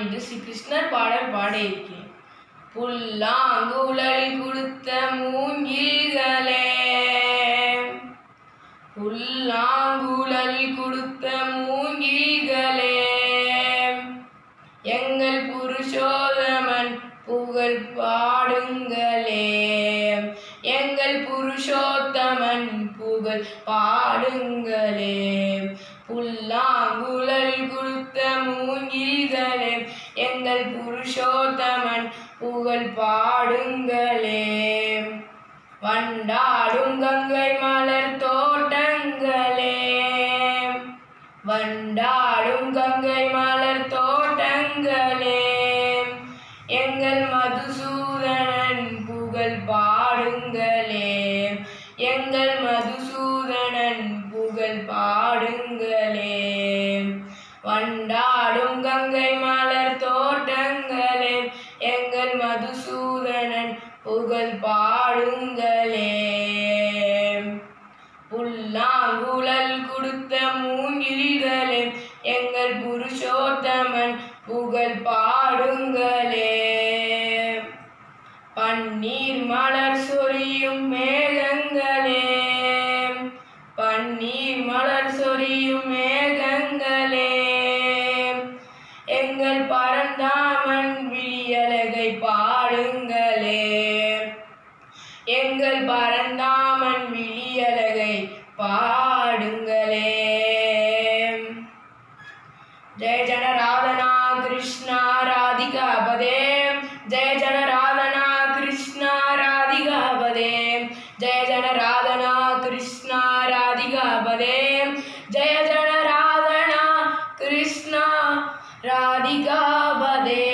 இன்று ஸ்ரீ கிருஷ்ணர் பாடல் பாட இருக்கிறேன். புல்லாங்குழல் கொடுத்த மூங்கில்களே, புல்லாங்குழல் கொடுத்த மூங்கில்களே, எங்கள் புருஷோத்தமன் புகழ் பாடுங்களே, எங்கள் புருஷோத்தமன் புகழ் பாடுங்களே. புல்லாங்குழல் கொடுத்த மூங்கில்களே, எங்கள் புருஷோத்தமன் புகழ் பாடுங்களே. வண்டாடும் கங்கை மலர் தோட்டங்களே, வண்டாடும் கங்கை மலர் தோட்டங்களே, எங்கள் மதுசூதனன் புகழ் பாடுங்களே, எங்கள் மதுசூதனன் புகழ் பாடுங்களே. வண்டாடும் கங்கை மலர் தோட்டங்களே, எங்கள் மதுசூதனன் புகழ் பாடுங்களே. புல்லாங்குழல் கொடுத்த மூங்கில்களே, எங்கள் புருஷோத்தமன் புகழ் பாடுங்களே. பன்னீர் மலர் சொரியும் மேகங்களே, பன்னீர் மலர் சொரியும் மேகங்களே, எங்கள் பரந்தாமன் விழியழகை பாடுங்களே, எங்கள் பரந்தாமன் விழியழகை பாடுங்களே. ஜெய ஜனராதனா கிருஷ்ணா ராதிகா பதே, ஜெய ஜனராதனா கிருஷ்ணா ராதிகா பதே, ஜெய ஜனராதனா கிருஷ்ணா ராதிகா பதே, ஜெய ஜனராதனா கிருஷ்ணா ராதிகா பதே.